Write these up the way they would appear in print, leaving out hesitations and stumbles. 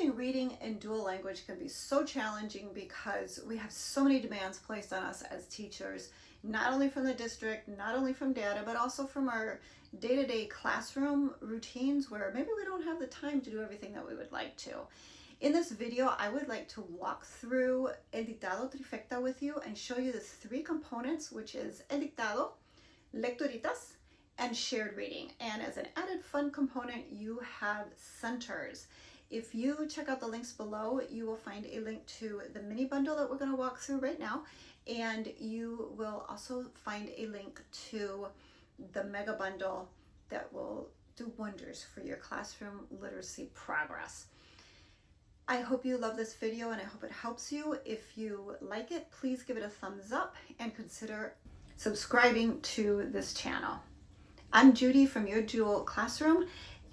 teaching reading in dual language can be so challenging because we have so many demands placed on us as teachers, not only from the district, not only from data, but also from our day-to-day classroom routines where maybe we don't have the time to do everything that we would like to. In this video, I would like to walk through el Dictado Trifecta with you and show you the three components, which is el dictado, lecturitas, and shared reading. And as an added fun component, you have centers. If you check out the links below, you will find a link to the mini bundle that we're going to walk through right now. And you will also find a link to the mega bundle that will do wonders for your classroom literacy progress. I hope you love this video and I hope it helps you. If you like it, please give it a thumbs up and consider subscribing to this channel. I'm Judy from Your Dual Classroom,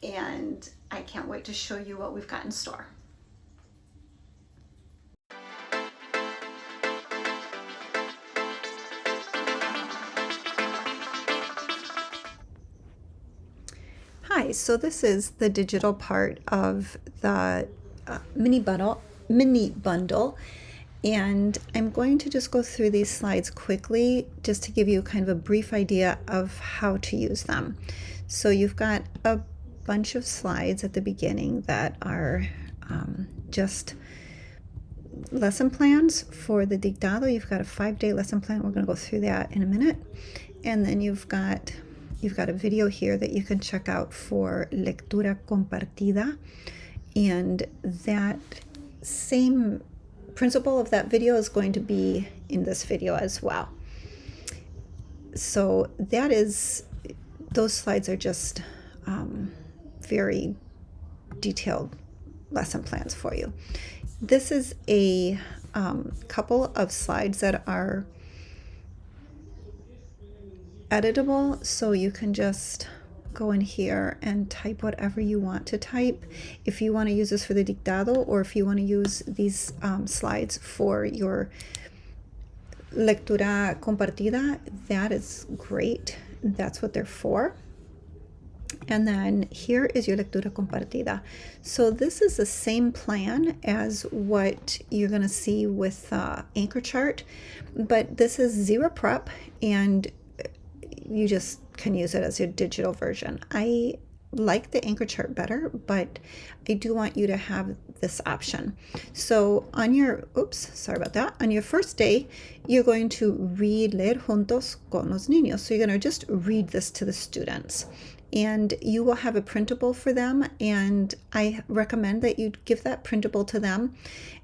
and I can't wait to show you what we've got in store. Hi, so this is the digital part of the mini bundle, and I'm going to just go through these slides quickly just to give you kind of a brief idea of how to use them. So you've got a bunch of slides at the beginning that are just lesson plans for the Dictado. You've got a 5-day lesson plan. We're going to go through that in a minute. And then you've got a video here that you can check out for lectura compartida. And that same principle of that video is going to be in this video as well. So those slides are just very detailed lesson plans for you. This is a couple of slides that are editable, so you can just go in here and type whatever you want to type. If you want to use this for the Dictado, or if you want to use these slides for your lectura compartida, that is great. That's what they're for. And then here is your lectura compartida. So this is the same plan as what you're going to see with anchor chart, but this is zero prep, and you just can use it as your digital version. I like the anchor chart better, but I do want you to have this option. So on your, on your first day, you're going to read leer juntos con los niños. So you're going to just read this to the students. And you will have a printable for them, and I recommend that you give that printable to them,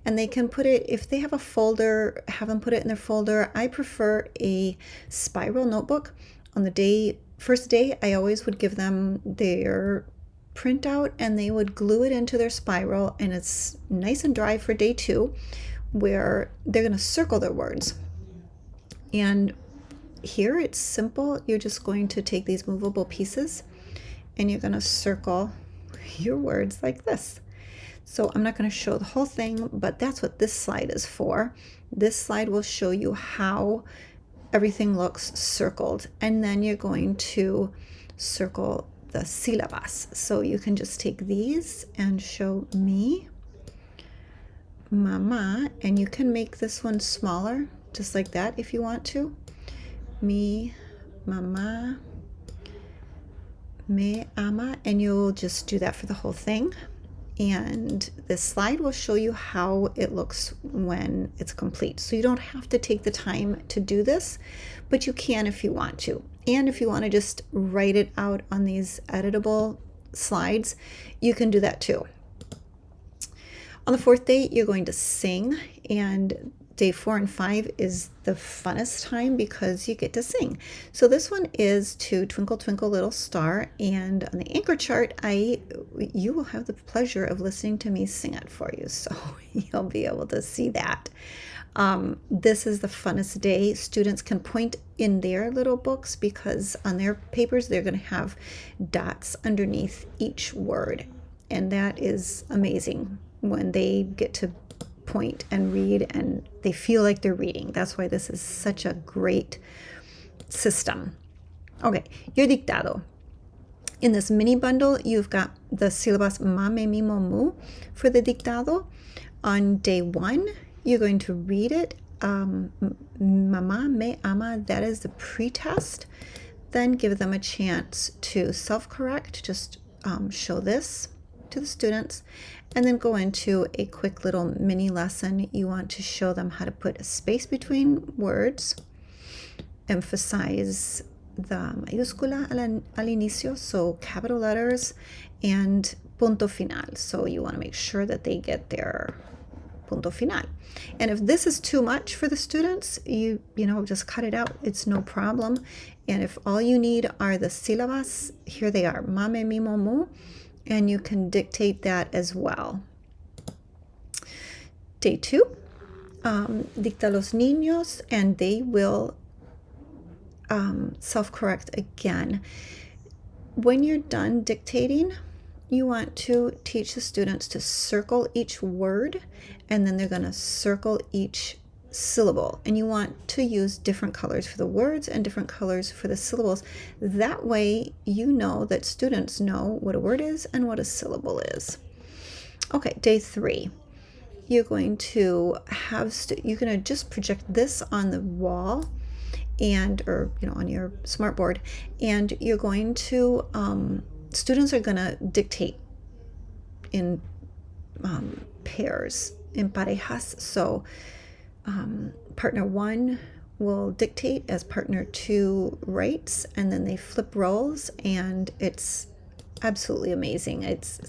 and they can put it, if they have a folder, have them put it in their folder. I prefer a spiral notebook. On the first day, I always would give them their printout, and they would glue it into their spiral, and it's nice and dry for day 2, where they're going to circle their words. And here it's simple. You're just going to take these movable pieces and you're going to circle your words like this. So I'm not going to show the whole thing, but that's what this slide is for. This slide will show you how everything looks circled, and then you're going to circle the sílabas. So you can just take these and show me, mama, and you can make this one smaller just like that if you want to. Mi, mama, me ama, and you'll just do that for the whole thing. And this slide will show you how it looks when it's complete. So you don't have to take the time to do this, but you can if you want to. And if you want to just write it out on these editable slides, you can do that too. On the 4th day, you're going to sing, and day 4 and 5 is the funnest time because you get to sing. So this one is to Twinkle Twinkle Little Star, and on the anchor chart, you will have the pleasure of listening to me sing it for you, so you'll be able to see that. This is the funnest day. Students can point in their little books because on their papers they're going to have dots underneath each word, and that is amazing when they get to point and read and they feel like they're reading. That's why this is such a great system. Okay, your dictado. In this mini bundle, you've got the sílabas ma, me, mi, mo, mu for the dictado. On day 1, you're going to read it. Mama, me, ama, that is the pre-test. Then give them a chance to self-correct, just show this to the students, and then go into a quick little mini lesson. You want to show them how to put a space between words, emphasize the mayúscula al inicio, so capital letters, and punto final. So you want to make sure that they get their punto final. And if this is too much for the students, you know, just cut it out. It's no problem. And if all you need are the sílabas, here they are, ma, me, mi, mo, mu, and you can dictate that as well. Day 2, dicta los niños, and they will self-correct again. When you're done dictating, you want to teach the students to circle each word, and then they're going to circle each syllable. And you want to use different colors for the words and different colors for the syllables. That way you know that students know what a word is and what a syllable is. Okay, day 3. You're going to have, you're going to just project this on the wall, and or you know, on your smartboard, and you're going to students are going to dictate in pairs, in parejas. So partner 1 will dictate as partner 2 writes, and then they flip roles, and it's absolutely amazing.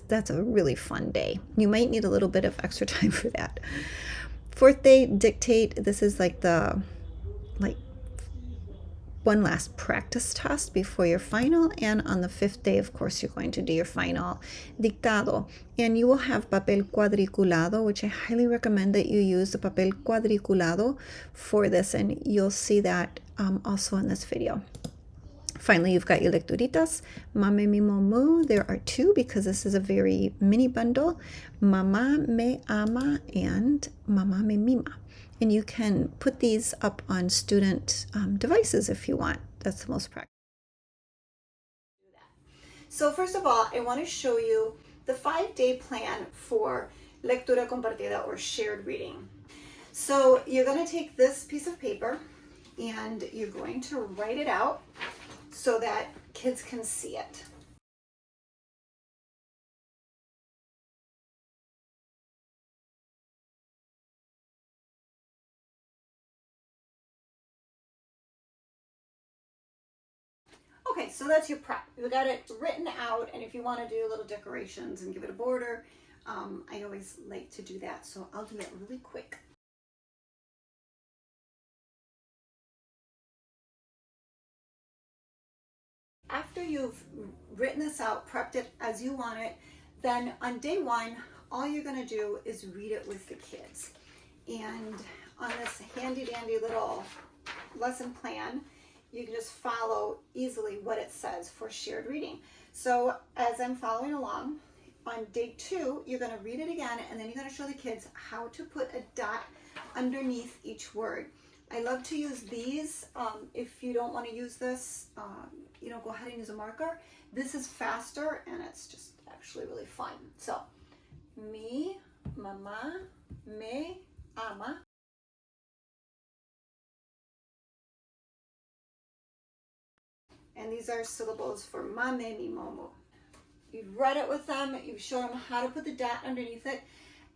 That's a really fun day. You might need a little bit of extra time for that. 4th day, dictate. This is like one last practice test before your final, and on the 5th day, of course, you're going to do your final dictado, and you will have papel cuadriculado, which I highly recommend that you use the papel cuadriculado for this, and you'll see that also in this video. Finally, you've got your lecturitas, ma, me, mi, mo, mu. There are 2 because this is a very mini bundle, mama, me, ama, and mama, me, mima. And you can put these up on student devices if you want. That's the most practical. So first of all, I want to show you the 5-day plan for lectura compartida, or shared reading. So you're going to take this piece of paper and you're going to write it out so that kids can see it. Okay, so that's your prep. You got it written out, and if you want to do little decorations and give it a border, I always like to do that, so I'll do that really quick. After you've written this out, prepped it as you want it, then on day 1, all you're going to do is read it with the kids. And on this handy dandy little lesson plan, you can just follow easily what it says for shared reading. So as I'm following along, on day 2, you're going to read it again, and then you're going to show the kids how to put a dot underneath each word. I love to use these. If you don't want to use this, you know, go ahead and use a marker. This is faster, and it's just actually really fun. So, mi, mama, me, ama. And these are syllables for ma, me, mi, mo, mu. You've read it with them, you've shown them how to put the dot underneath it,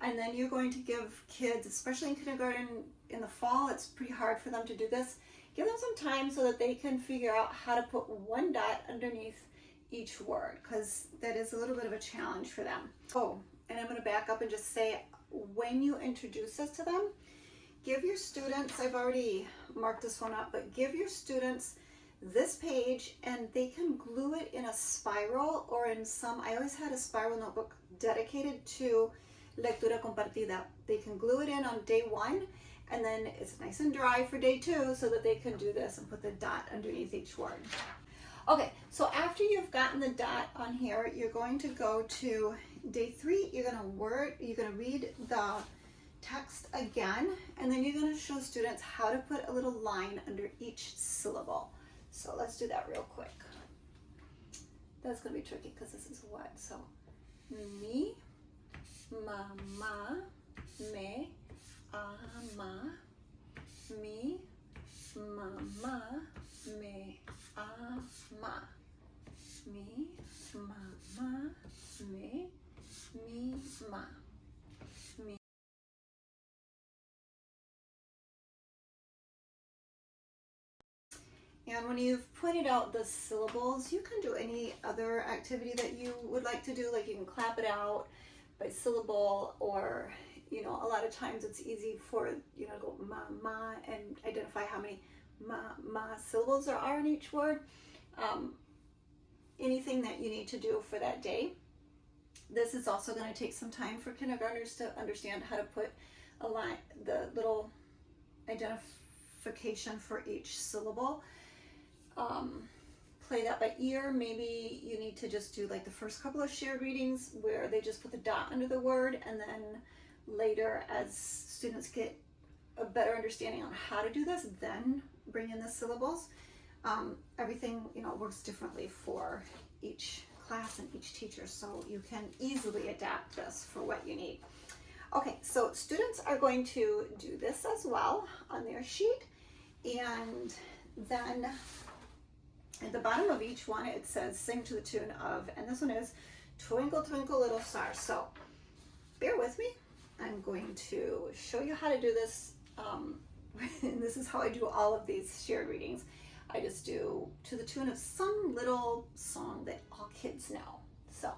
and then you're going to give kids, especially in kindergarten in the fall, it's pretty hard for them to do this. Give them some time so that they can figure out how to put one dot underneath each word, because that is a little bit of a challenge for them. Oh, and I'm going to back up and just say, when you introduce this to them, give your students, I've already marked this one up, but give your students this page, and they can glue it in a spiral or in some, I always had a spiral notebook dedicated to lectura compartida. They can glue it in on day 1, and then it's nice and dry for day 2 so that they can do this and put the dot underneath each word. Okay, so after you've gotten the dot on here, you're going to go to day 3. You're going to read the text again, and then you're going to show students how to put a little line under each syllable. So let's do that real quick. That's going to be tricky because this is wet. So, mi, ma, me, ma, mi, ma, me, ma, mi, ma, me, ma, mi. And when you've pointed out the syllables, you can do any other activity that you would like to do. Like you can clap it out by syllable, or, you know, a lot of times it's easy for, you know, to go ma, and identify how many ma syllables there are in each word. Anything that you need to do for that day. This is also going to take some time for kindergartners to understand how to put a line, the little identification for each syllable. Play that by ear. Maybe you need to just do like the first couple of shared readings where they just put the dot under the word, and then later, as students get a better understanding on how to do this, then bring in the syllables. Everything, you know, works differently for each class and each teacher, so you can easily adapt this for what you need. Okay, so students are going to do this as well on their sheet, and then at the bottom of each one it says sing to the tune of, and this one is Twinkle Twinkle Little Star. So bear with me. I'm going to show you how to do this. And this is how I do all of these shared readings. I just do to the tune of some little song that all kids know. So,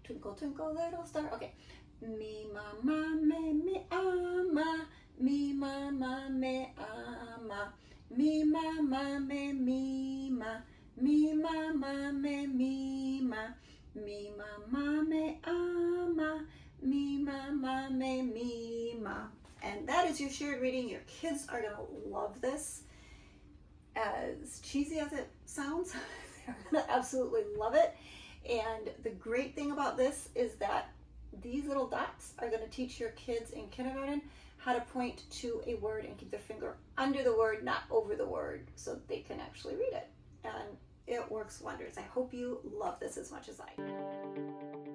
Twinkle Twinkle Little Star. Okay. Mi ma me ama, mi ma me ama, mi ma me mi ma, mi ma me mi ma, mi ma me ama, mi ma me mi ma. And that is your shared reading. Your kids are gonna love this. As cheesy as it sounds, they're gonna absolutely love it. And the great thing about this is that these little dots are going to teach your kids in kindergarten how to point to a word and keep their finger under the word, not over the word, so they can actually read it. And it works wonders. I hope you love this as much as I do.